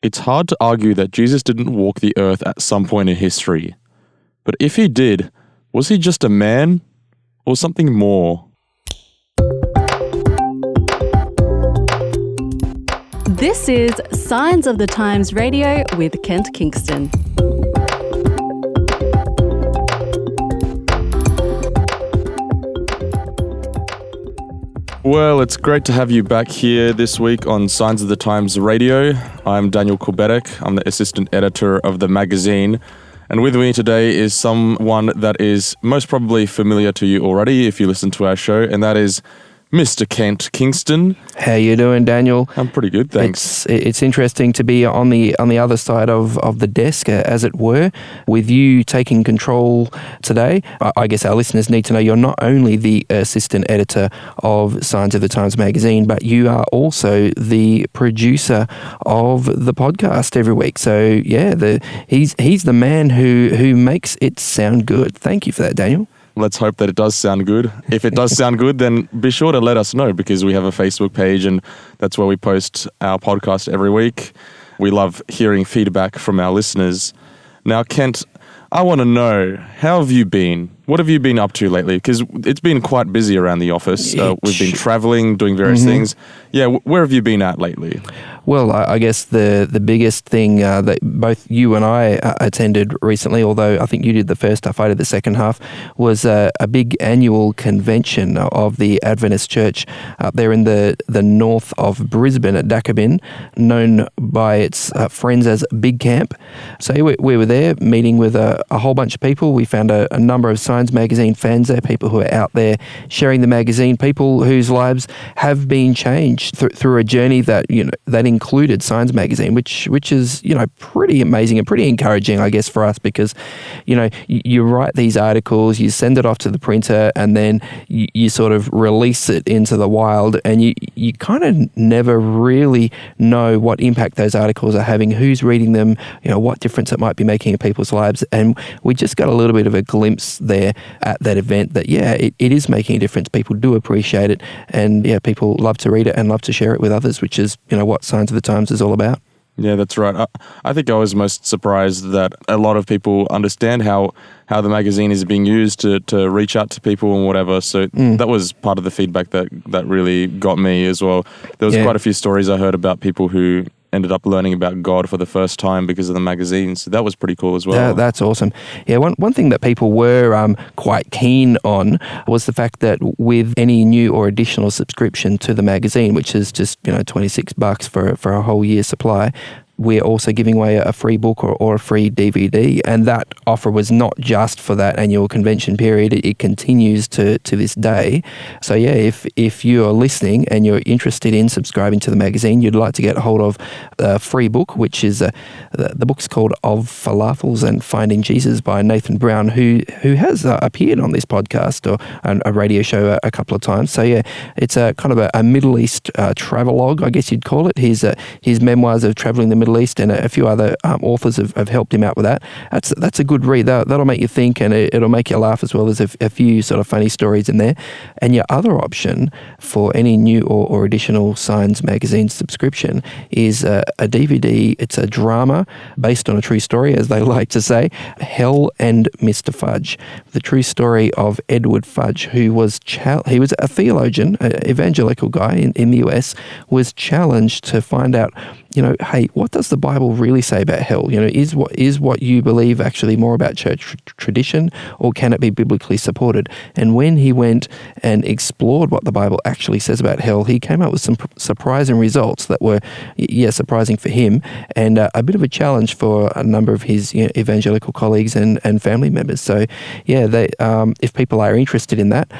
It's hard to argue that Jesus didn't walk the earth at some point in history. But if he did, was he just a man or something more? This is Signs of the Times Radio with Kent Kingston. Well, it's great to have you back here this week on Signs of the Times Radio. I'm Daniel Kulbetek. I'm the assistant editor of the magazine. And with me today is someone that is most probably familiar to you already if you listen to our show, and that is Mr. Kent Kingston. How you doing, Daniel? I'm pretty good, thanks. It's interesting to be on the other side of the desk, as it were, with you taking control today. I guess our listeners need to know you're not only the assistant editor of Signs of the Times magazine, but you are also the producer of the podcast every week. So yeah, he's the man who makes it sound good. Thank you for that, Daniel. Let's hope that it does sound good. If it does sound good, then be sure to let us know, because we have a Facebook page and that's where we post our podcast every week. We love hearing feedback from our listeners. Now, Kent, I want to know, how have you been? What have you been up to lately? Because it's been quite busy around the office. We've been traveling, doing various things. Yeah, where have you been at lately? Well, I guess the biggest thing that both you and I attended recently, although I think you did the first half, I did the second half, was a big annual convention of the Adventist Church up there in the north of Brisbane at Dakabin, known by its friends as Big Camp. So we were there meeting with a whole bunch of people. We found a number of Signs magazine fans there, people who are out there sharing the magazine, people whose lives have been changed through a journey that included Signs magazine, which is pretty amazing and pretty encouraging, I guess, for us, because you write these articles, you send it off to the printer, and then you sort of release it into the wild, and you kind of never really know what impact those articles are having, who's reading them, what difference it might be making in people's lives. And we just got a little bit of a glimpse there at that event that it is making a difference. People do appreciate it, and people love to read it and love to share it with others, which is what Signs of the Times is all about. Yeah, that's right. I think I was most surprised that a lot of people understand how the magazine is being used to reach out to people and whatever. So that was part of the feedback that really got me as well. There was quite a few stories I heard about people who ended up learning about God for the first time because of the magazine. So that was pretty cool as well. That's awesome. Yeah, one thing that people were quite keen on was the fact that with any new or additional subscription to the magazine, which is just $26 for a whole year's supply, we're also giving away a free book or a free DVD. And that offer was not just for that annual convention period. It continues to this day. So yeah, if you're listening and you're interested in subscribing to the magazine, you'd like to get a hold of a free book, which is the book's called Of Falafels and Finding Jesus by Nathan Brown, who has appeared on this podcast or a radio show a couple of times. So yeah, it's a kind of a Middle East travelogue, I guess you'd call it. His memoirs of traveling the Middle East, and a few other authors have helped him out with that. That's a good read. That'll make you think, and it'll make you laugh as well. There's a few sort of funny stories in there. And your other option for any new or additional Signs magazine subscription is a DVD. It's a drama based on a true story, as they like to say, Hell and Mr. Fudge, the true story of Edward Fudge, who was he was a theologian, an evangelical guy in the US, was challenged to find out, hey, what does the Bible really say about hell? Is what you believe actually more about church tradition, or can it be biblically supported? And when he went and explored what the Bible actually says about hell, he came up with some surprising results that were, surprising for him, and a bit of a challenge for a number of his evangelical colleagues and family members. So, if people are interested in that,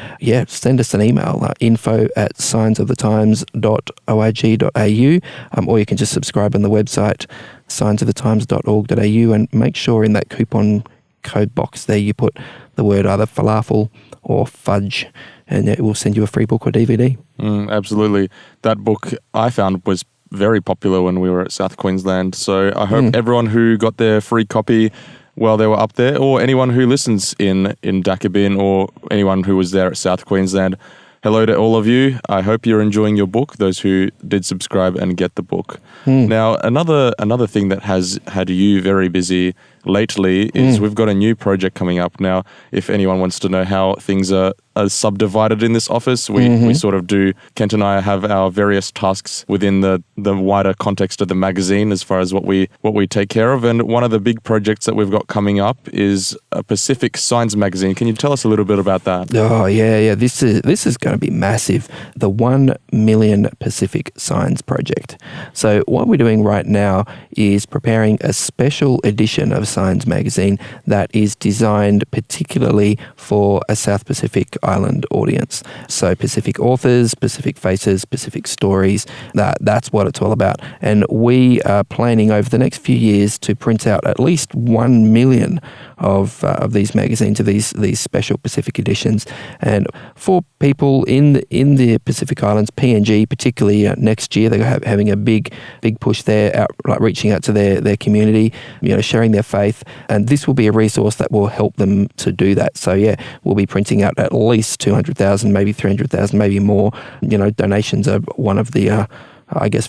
send us an email, info@signsofthetimes.org.au, or you can just subscribe on the website, signsofthetimes.org.au, and make sure in that coupon code box there you put the word either falafel or fudge, and it will send you a free book or DVD. Absolutely. That book I found was very popular when we were at South Queensland, so I hope everyone who got their free copy while they were up there, or anyone who listens in Dakabin, or anyone who was there at South Queensland, hello to all of you. I hope you're enjoying your book, those who did subscribe and get the book. Now, another thing that has had you very busy lately is we've got a new project coming up. Now, if anyone wants to know how things are subdivided in this office, we sort of do, Kent and I have our various tasks within the wider context of the magazine as far as what we take care of. And one of the big projects that we've got coming up is a Pacific Science magazine. Can you tell us a little bit about that? Oh, yeah. This is going to be massive. The 1 million Pacific Science Project. So what we're doing right now is preparing a special edition of Science magazine that is designed particularly for a South Pacific Island audience. So Pacific authors, Pacific faces, Pacific stories, that's what it's all about. And we are planning over the next few years to print out at least 1 million of these magazines, of these special Pacific editions. And for people in the Pacific Islands, PNG particularly, next year they're having a big push there, reaching out to their community, sharing their faith. And this will be a resource that will help them to do that. So yeah, we'll be printing out at least 200,000, maybe 300,000, maybe more. Donations are one of the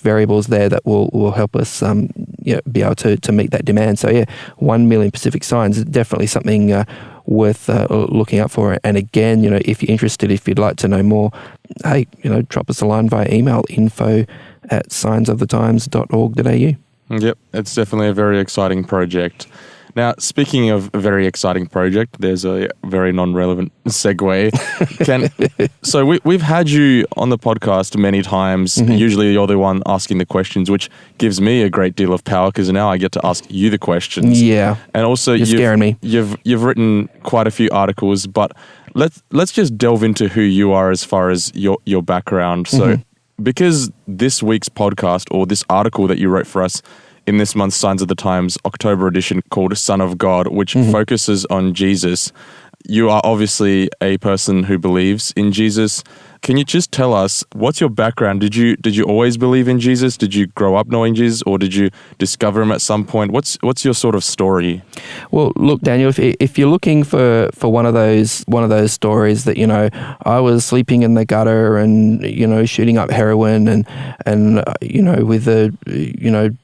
variables there that will help us be able to meet that demand. So yeah, 1 million Pacific Signs is definitely something worth looking out for. And again, if you're interested, if you'd like to know more, hey, drop us a line via email, info@signsofthetimes.org.au. Yep, it's definitely a very exciting project. Now, speaking of a very exciting project, there's a very non-relevant segue. So we've had you on the podcast many times. Usually you're the one asking the questions, which gives me a great deal of power because now I get to ask you the questions. Yeah. And also you're scaring me. You've written quite a few articles, but let's just delve into who you are as far as your background. So because this week's podcast or this article that you wrote for us in this month's Signs of the Times October edition called Son of God, which focuses on Jesus. You are obviously a person who believes in Jesus. Can you just tell us, what's your background? Did you always believe in Jesus? Did you grow up knowing Jesus, or did you discover him at some point? What's your sort of story? Well, look, Daniel, if you're looking for one of those stories that I was sleeping in the gutter and shooting up heroin and with a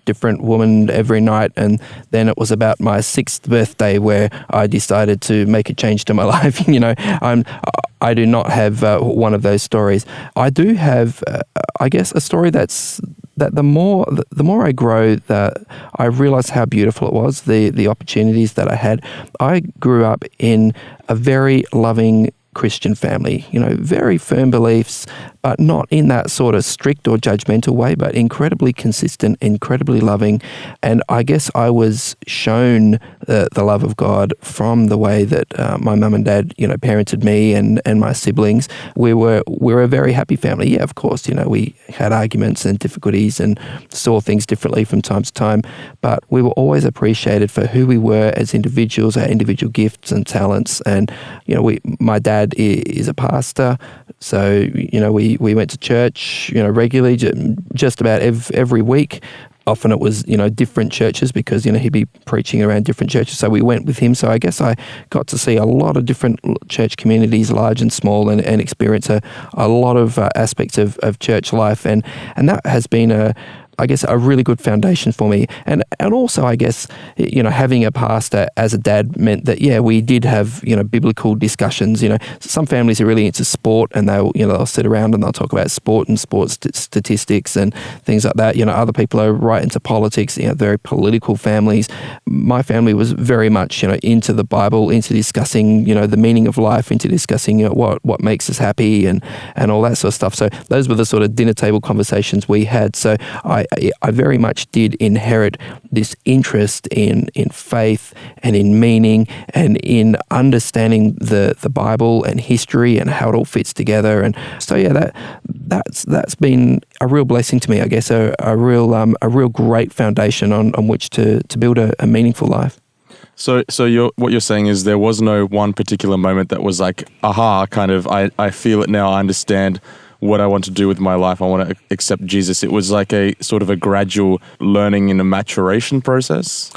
different woman every night, and then it was about my 6th birthday where I decided to make a change to my life. I do not have one of those stories. I do have, a story that the more I grow, that I realize how beautiful it was, the opportunities that I had. I grew up in a very loving Christian family, very firm beliefs, but not in that sort of strict or judgmental way, but incredibly consistent, incredibly loving. And I guess I was shown the love of God from the way that my mum and dad, parented me and my siblings. We're a very happy family. Yeah, of course, we had arguments and difficulties and saw things differently from time to time, but we were always appreciated for who we were as individuals, our individual gifts and talents. And, my dad is a pastor, so, we went to church, regularly, just about every week. Often it was, different churches because, he'd be preaching around different churches. So we went with him. So I guess I got to see a lot of different church communities, large and small, and experience a lot of aspects of church life. And that has been a really good foundation for me. And also, I guess, having a pastor as a dad meant that, yeah, we did have, biblical discussions. Some families are really into sport and they'll sit around and they'll talk about sport and sports statistics and things like that. Other people are right into politics, very political families. My family was very much, into the Bible, into discussing, the meaning of life, into discussing what makes us happy and all that sort of stuff. So those were the sort of dinner table conversations we had. So I very much did inherit this interest in faith and in meaning and in understanding the Bible and history and how it all fits together. And so yeah, that's been a real blessing to me, I guess, a real great foundation on which to build a meaningful life. So what you're saying is there was no one particular moment that was like, aha, kind of, I feel it now, I understand what I want to do with my life. I want to accept Jesus. It was like a sort of a gradual learning and a maturation process.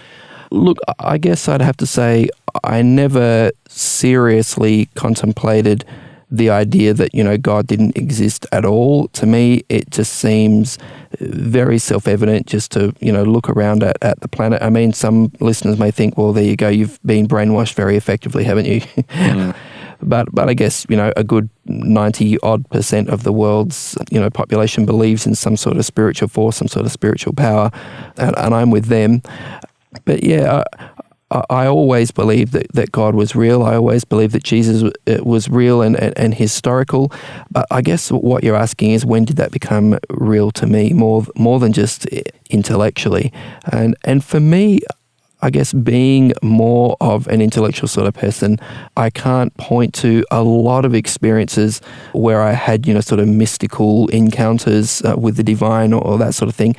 Look, I guess I'd have to say I never seriously contemplated the idea that, God didn't exist at all, to me, it just seems very self-evident just to, look around at the planet. I mean, some listeners may think, well, there you go, you've been brainwashed very effectively, haven't you? Mm. But I guess, a good 90% of the world's, population believes in some sort of spiritual force, some sort of spiritual power, and I'm with them. But yeah, I always believed that God was real. I always believed that Jesus was real and historical. I guess what you're asking is, when did that become real to me, more than just intellectually? And for me, I guess being more of an intellectual sort of person, I can't point to a lot of experiences where I had, sort of mystical encounters with the divine or that sort of thing.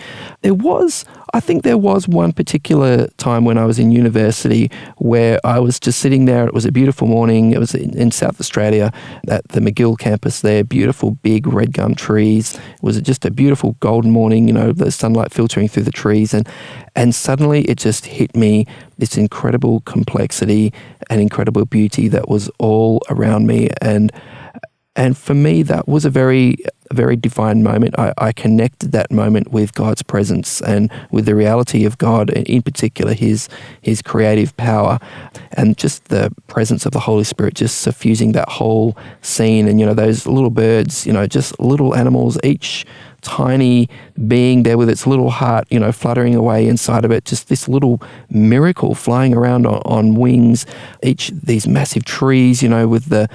I think there was one particular time when I was in university where I was just sitting there. It was a beautiful morning. It was in South Australia at the McGill campus there, beautiful big red gum trees. It was just a beautiful golden morning, the sunlight filtering through the trees. And suddenly it just hit me, this incredible complexity and incredible beauty that was all around me. And for me, that was a very divine moment. I connected that moment with God's presence and with the reality of God, and in particular His creative power, and just the presence of the Holy Spirit just suffusing that whole scene. And those little birds, just little animals, each tiny being there with its little heart, fluttering away inside of it, just this little miracle flying around on wings. These massive trees, with the,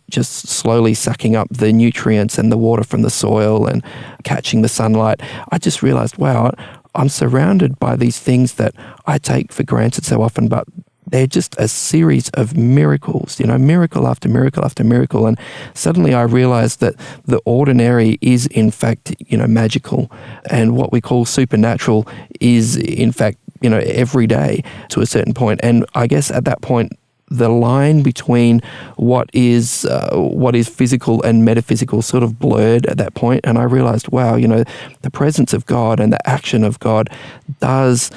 just slowly sucking up the nutrients and the water from the soil and catching the sunlight. I just realized, wow, I'm surrounded by these things that I take for granted so often, but they're just a series of miracles, miracle after miracle after miracle. And suddenly I realized that the ordinary is in fact, magical. And what we call supernatural is in fact, every day to a certain point. And I guess at that point, the line between what is physical and metaphysical sort of blurred at that point. And I realized, wow, the presence of God and the action of God does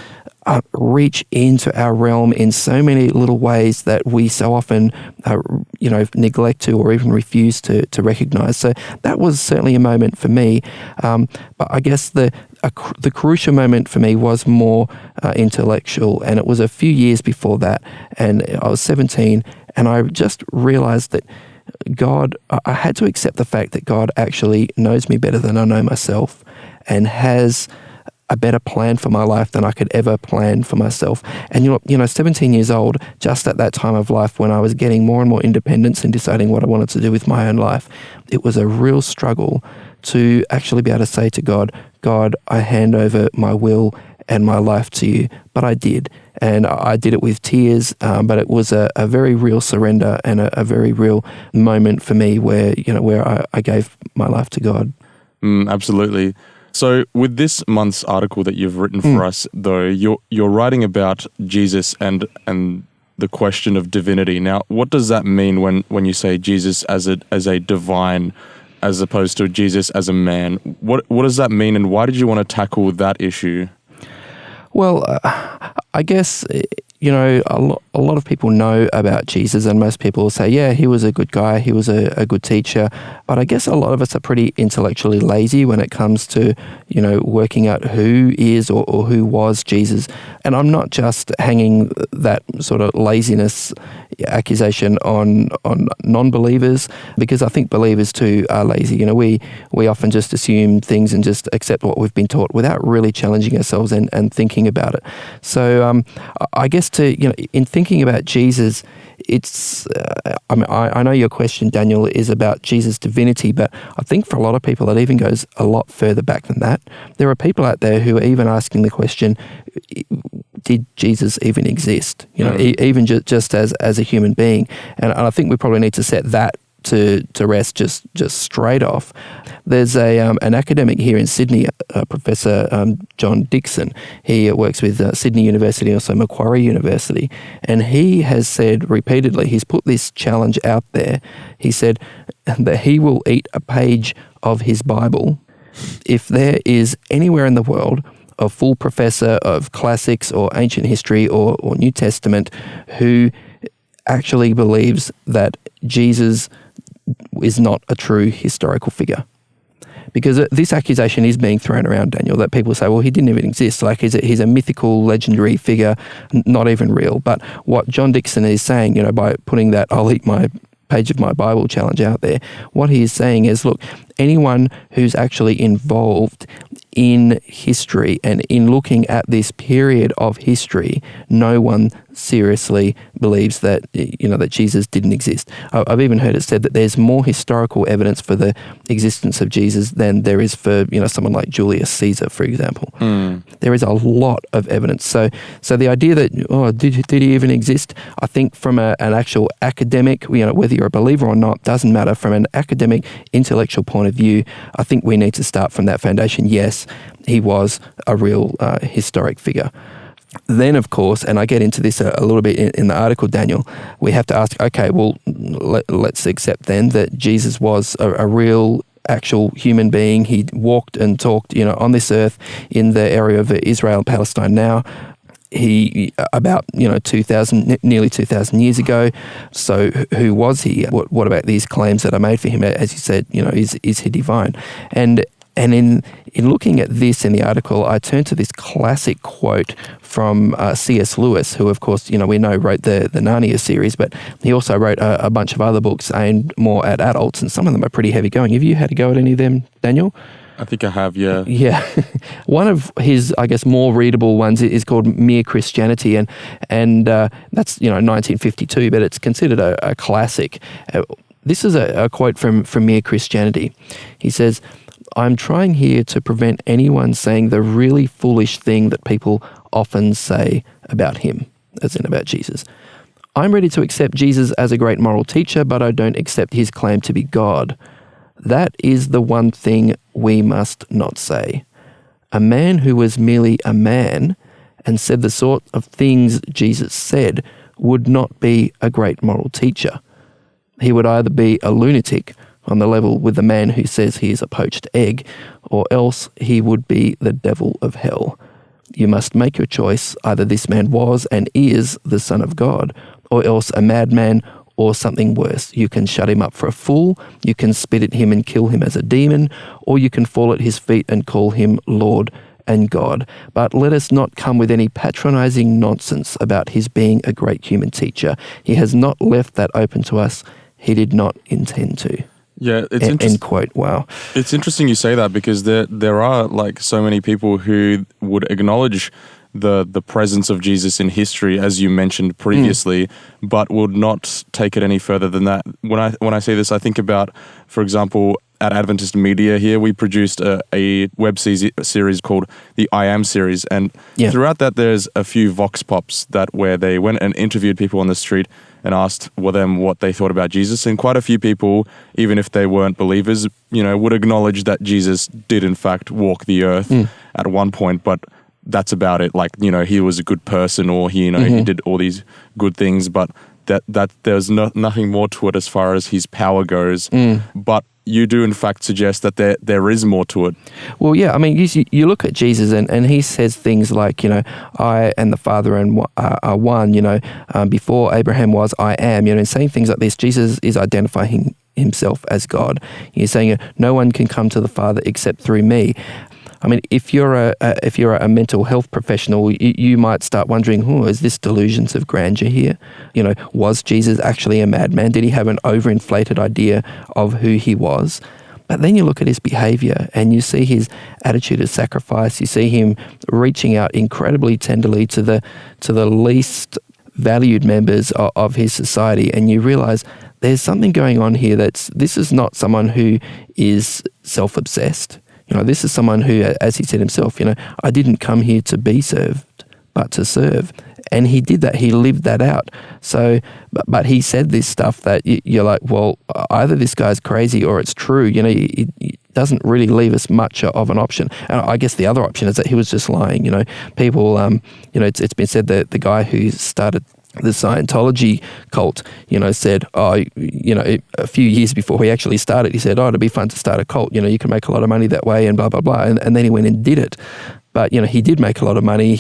reach into our realm in so many little ways that we so often, neglect to or even refuse to recognize. So that was certainly a moment for me. But I guess the crucial moment for me was more intellectual, and it was a few years before that. And I was 17, and I just realized that I had to accept the fact that God actually knows me better than I know myself, and has a better plan for my life than I could ever plan for myself. And 17 years old, just at that time of life when I was getting more and more independence and deciding what I wanted to do with my own life, it was a real struggle to actually be able to say to God, I hand over my will and my life to you. But I did. And I did it with tears, but it was a very real surrender and a very real moment for me where I gave my life to God. Absolutely. So with this month's article that you've written for us, though, you're writing about Jesus and the question of divinity. Now, what does that mean when you say Jesus as a divine, as opposed to Jesus as a man? What does that mean, and why did you want to tackle that issue? Well, I guess a lot of people know about Jesus, and most people will say, yeah, he was a good guy, he was a good teacher. But I guess a lot of us are pretty intellectually lazy when it comes to, working out who is or who was Jesus. And I'm not just hanging that sort of laziness accusation on non-believers, because I think believers too are lazy. We often just assume things and just accept what we've been taught without really challenging ourselves and thinking about it. So I guess in thinking about Jesus, it's, I know your question, Daniel, is about Jesus' divinity, but I think for a lot of people it even goes a lot further back than that. There are people out there who are even asking the question, did Jesus even exist? Even just as a human being. And I think we probably need to set that to rest just straight off. There's an academic here in Sydney, Professor John Dixon. He works with Sydney University and also Macquarie University, and he has said repeatedly, he's put this challenge out there. He said that he will eat a page of his Bible if there is anywhere in the world a full professor of classics or ancient history or New Testament who actually believes that Jesus is not a true historical figure. Because this accusation is being thrown around, Daniel, that people say, well, he didn't even exist. Like he's a mythical, legendary figure, not even real. But what John Dixon is saying, by putting that I'll eat my page of my Bible challenge out there, what he is saying is, look, anyone who's actually involved in history and in looking at this period of history, no one seriously believes that that Jesus didn't exist. I've even heard it said that there's more historical evidence for the existence of Jesus than there is for someone like Julius Caesar, for example. There is a lot of evidence. So the idea that did he even exist? I think from an actual academic, whether you're a believer or not, doesn't matter. From an academic, intellectual point of view, I think we need to start from that foundation. Yes, he was a real historic figure. Then, of course, and I get into this a little bit in the article, Daniel, we have to ask, okay, well, let's accept then that Jesus was a real, actual human being. He walked and talked, on this earth in the area of Israel and Palestine now. He, about, nearly 2,000 years ago. So who was he? What about these claims that are made for him? As you said, is he divine? And in looking at this in the article, I turned to this classic quote from C.S. Lewis, who, of course, we know wrote the Narnia series, but he also wrote a bunch of other books aimed more at adults, and some of them are pretty heavy going. Have you had a go at any of them, Daniel? I think I have, yeah. Yeah. One of his, I guess, more readable ones is called Mere Christianity, and that's, 1952, but it's considered a classic. This is a quote from Mere Christianity. He says, "I'm trying here to prevent anyone saying the really foolish thing that people often say about him," as in about Jesus. "I'm ready to accept Jesus as a great moral teacher, but I don't accept his claim to be God. That is the one thing we must not say. A man who was merely a man and said the sort of things Jesus said would not be a great moral teacher. He would either be a lunatic on the level with the man who says he is a poached egg, or else he would be the devil of hell. You must make your choice. Either this man was and is the Son of God, or else a madman or something worse. You can shut him up for a fool, you can spit at him and kill him as a demon, or you can fall at his feet and call him Lord and God. But let us not come with any patronizing nonsense about his being a great human teacher. He has not left that open to us. He did not intend to." Yeah, it's interesting. End quote. Wow. It's interesting you say that, because there are so many people who would acknowledge the presence of Jesus in history, as you mentioned previously, but would not take it any further than that. When I say this, I think about, for example, at Adventist Media here, we produced a web series called the I Am series, and throughout that there's a few vox pops where they went and interviewed people on the street and asked them what they thought about Jesus, and quite a few people, even if they weren't believers, would acknowledge that Jesus did in fact walk the earth at one point, but that's about it. He was a good person, or he did all these good things, but that there's nothing more to it as far as his power goes. But you do in fact suggest that there is more to it. Well, yeah, I mean, you look at Jesus and he says things like, I and the Father are one, before Abraham was, I am, and saying things like this. Jesus is identifying himself as God. He's saying, no one can come to the Father except through me. I mean, if you're a mental health professional, you might start wondering, is this delusions of grandeur here? Was Jesus actually a madman? Did he have an overinflated idea of who he was? But then you look at his behavior and you see his attitude of sacrifice. You see him reaching out incredibly tenderly to the least valued members of his society, and you realize there's something going on here. This is not someone who is self-obsessed. This is someone who, as he said himself, I didn't come here to be served, but to serve. And he did that. He lived that out. So, but he said this stuff that you're like, well, either this guy's crazy or it's true. It doesn't really leave us much of an option. And I guess the other option is that he was just lying. People, it's been said that the guy who started the Scientology cult, said, a few years before he actually started, he said, it'd be fun to start a cult. You can make a lot of money that way and blah, blah, blah. And then he went and did it. But, he did make a lot of money.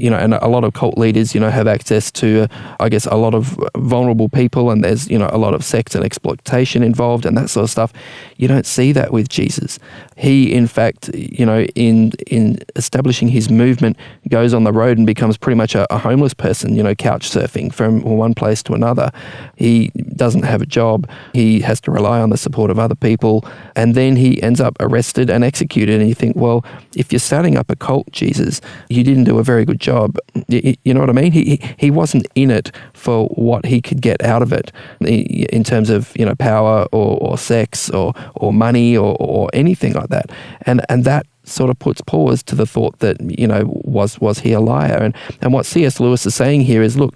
And a lot of cult leaders, have access to, I guess, a lot of vulnerable people, and there's, a lot of sex and exploitation involved and that sort of stuff. You don't see that with Jesus. He, in fact, in establishing his movement, goes on the road and becomes pretty much a homeless person, couch surfing from one place to another. He doesn't have a job. He has to rely on the support of other people. And then he ends up arrested and executed. And you think, well, if you're starting up a cult, Jesus, you didn't do a very good job. You know what I mean? He wasn't in it for what he could get out of it in terms of, power or sex or money or anything like that. And that sort of puts pause to the thought that, was he a liar? And what C.S. Lewis is saying here is, look,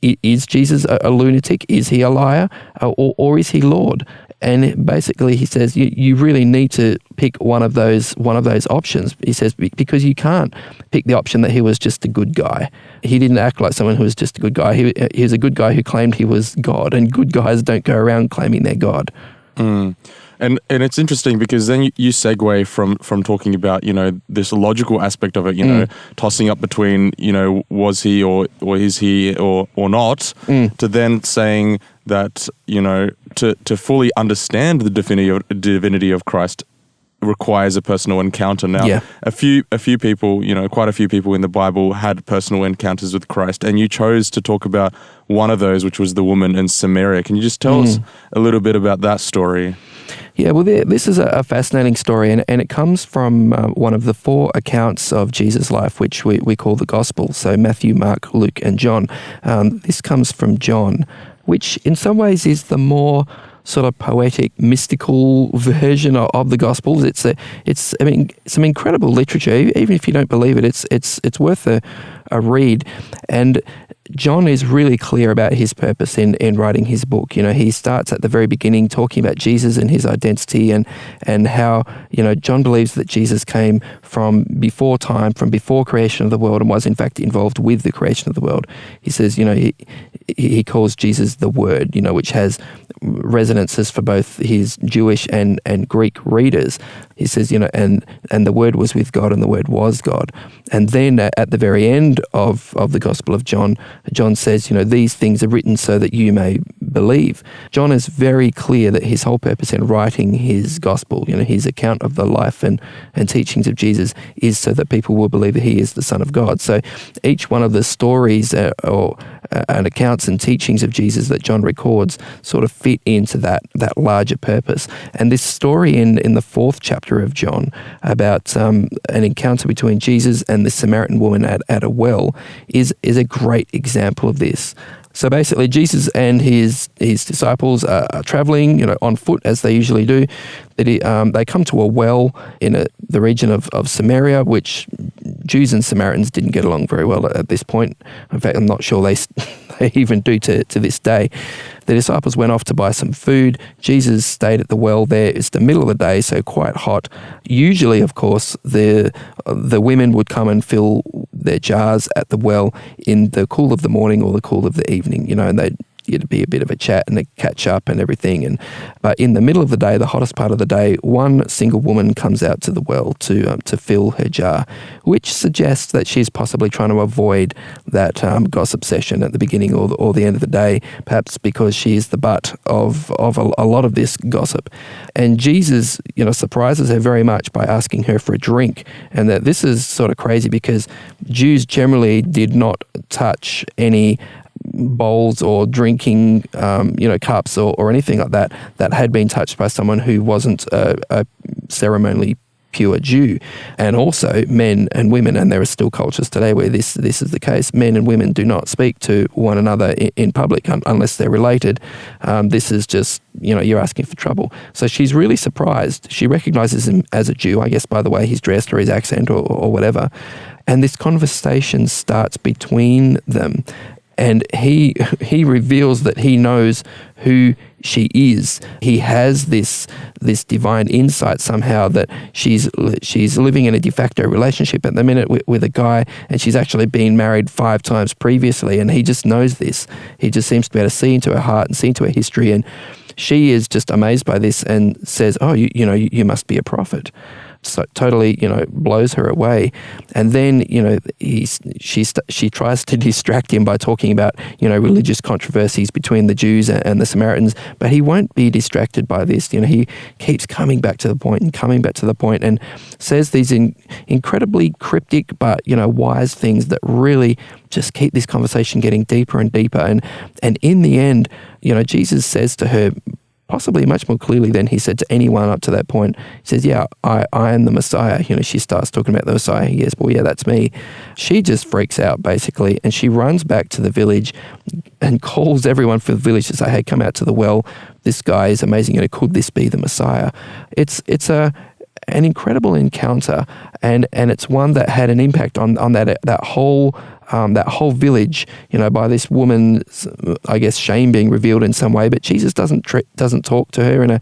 is Jesus a lunatic? Is he a liar? Or is he Lord? And basically he says you really need to pick one of those options. He says because you can't pick the option that he was just a good guy. He didn't act like someone who was just a good guy. He was a good guy who claimed he was God, and good guys don't go around claiming they're God. Mm. And it's interesting because then you segue from talking about, this logical aspect of it, tossing up between, was he or is he or not, to then saying that, to fully understand the divinity of Christ requires a personal encounter. Now, a few people, quite a few people in the Bible had personal encounters with Christ, and you chose to talk about one of those, which was the woman in Samaria. Can you just tell us a little bit about that story? Yeah, well, this is a fascinating story, and it comes from one of the 4 accounts of Jesus' life, which we call the Gospel. So Matthew, Mark, Luke, and John. This comes from John, which in some ways is the more sort of poetic, mystical version of the Gospels. It's some incredible literature. Even if you don't believe it, it's worth a read. And John is really clear about his purpose in writing his book. He starts at the very beginning talking about Jesus and his identity and how, John believes that Jesus came from before time, from before creation of the world, and was in fact involved with the creation of the world. He says, he calls Jesus the Word, which has resonances for both his Jewish and Greek readers. He says, and the Word was with God and the Word was God. And then at the very end of the Gospel of John, John says, these things are written so that you may believe. John is very clear that his whole purpose in writing his Gospel, his account of the life and teachings of Jesus, is so that people will believe that he is the Son of God. So each one of the stories and accounts and teachings of Jesus that John records sort of fit into that larger purpose. And this story in the 4th chapter of John about an encounter between Jesus and the Samaritan woman at a well is a great example of this. So basically, Jesus and his disciples are traveling, on foot as they usually do. They come to a well in the region of Samaria, which Jews and Samaritans didn't get along very well at this point. In fact, I'm not sure they even do to this day. The disciples went off to buy some food. Jesus stayed at the well there. It's the middle of the day, so quite hot. Usually, of course, the women would come and fill their jars at the well in the cool of the morning or the cool of the evening, and it'd be a bit of a chat and a catch up and everything. But in the middle of the day, the hottest part of the day, one single woman comes out to the well to fill her jar, which suggests that she's possibly trying to avoid that gossip session at the beginning or the end of the day, perhaps because she is the butt of a lot of this gossip. And Jesus, surprises her very much by asking her for a drink. And that this is sort of crazy because Jews generally did not touch any bowls or drinking, cups or anything like that had been touched by someone who wasn't a ceremonially pure Jew. And also men and women, and there are still cultures today where this is the case, men and women do not speak to one another in public unless they're related. This is just, you're asking for trouble. So she's really surprised. She recognizes him as a Jew, I guess, by the way he's dressed or his accent or whatever. And this conversation starts between them. And he reveals that he knows who she is. He has this divine insight somehow that she's living in a de facto relationship at the minute with a guy, and she's actually been married 5 times previously, and he just knows this. He just seems to be able to see into her heart and see into her history, and she is just amazed by this and says, "Oh, you must be a prophet." so totally, blows her away. And then, she tries to distract him by talking about, religious controversies between the Jews and the Samaritans, but he won't be distracted by this. He keeps coming back to the point and says these incredibly cryptic but, wise things that really just keep this conversation getting deeper and deeper. And in the end, Jesus says to her, possibly much more clearly than he said to anyone up to that point, he says, yeah, I am the Messiah. She starts talking about the Messiah. He goes, well, yeah, that's me. She just freaks out, basically, and she runs back to the village and calls everyone for the village to say, hey, come out to the well. This guy is amazing. Could this be the Messiah? It's an incredible encounter, and it's one that had an impact on that whole village, by this woman's, I guess, shame being revealed in some way. But Jesus doesn't talk to her in a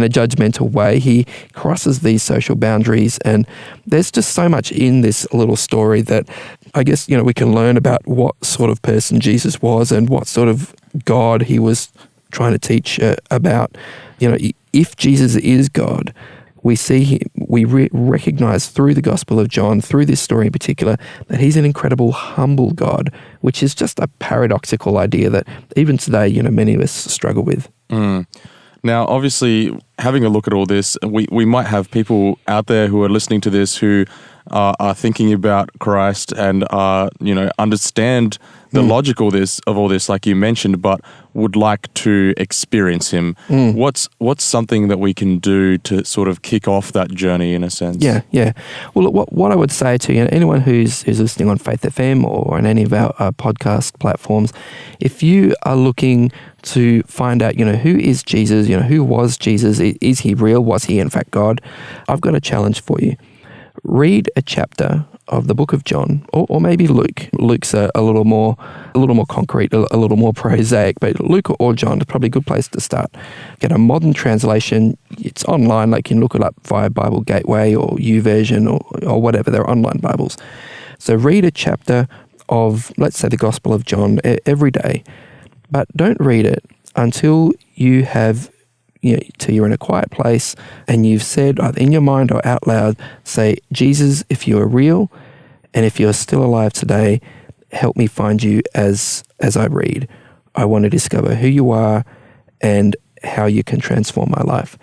judgmental way. He crosses these social boundaries, and there's just so much in this little story that I guess we can learn about what sort of person Jesus was and what sort of God he was trying to teach about. If Jesus is God, we see him, we recognize through the Gospel of John, through this story in particular, that he's an incredible, humble God, which is just a paradoxical idea that even today, many of us struggle with. Now, obviously, having a look at all this, we might have people out there who are listening to this who are thinking about Christ and understand the logic of all this, like you mentioned, but would like to experience him. What's something that we can do to sort of kick off that journey in a sense? Yeah. Well, what I would say to anyone who's listening on Faith FM or on any of our podcast platforms, if you are looking to find out, who is Jesus, who was Jesus, is he real, was he in fact God, I've got a challenge for you. Read a chapter of the book of John, or maybe Luke. Luke's a little more concrete, a little more prosaic, but Luke or John is probably a good place to start. Get a modern translation. It's online, like you can look it up via Bible Gateway or YouVersion or whatever. They're online Bibles. So read a chapter of, let's say, the Gospel of John every day, but don't read it until you have till you're in a quiet place and you've said either in your mind or out loud, say, Jesus, if you are real and if you're still alive today, help me find you as I read. I want to discover who you are and how you can transform my life.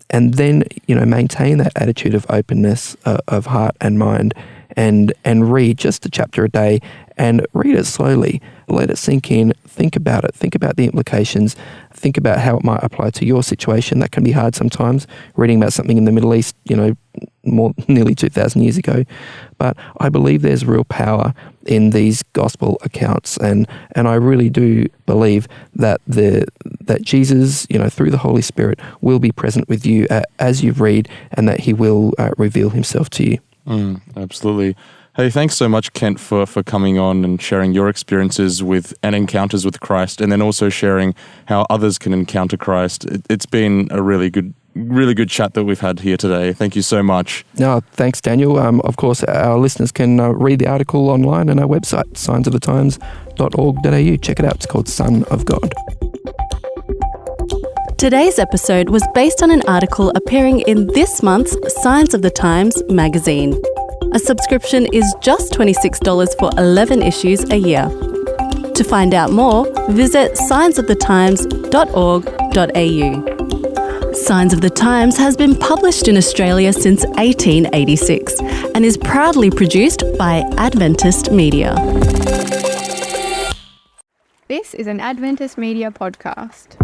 And then, maintain that attitude of openness of heart and mind and read just a chapter a day and read it slowly. Let it sink in. Think about it. Think about the implications. Think about how it might apply to your situation. That can be hard sometimes, reading about something in the Middle East, nearly 2,000 years ago. But I believe there's real power in these gospel accounts. And I really do believe that that Jesus, through the Holy Spirit, will be present with you as you read, and that he will reveal himself to you. Absolutely. Hey, thanks so much, Kent, for coming on and sharing your experiences with and encounters with Christ, and then also sharing how others can encounter Christ. It's been a really good chat that we've had here today. Thank you so much. No, thanks, Daniel. Of course, our listeners can read the article online on our website, signsofthetimes.org.au. Check it out. It's called Son of God. Today's episode was based on an article appearing in this month's Signs of the Times magazine. A subscription is just $26 for 11 issues a year. To find out more, visit signsofthetimes.org.au. Signs of the Times has been published in Australia since 1886 and is proudly produced by Adventist Media. This is an Adventist Media podcast.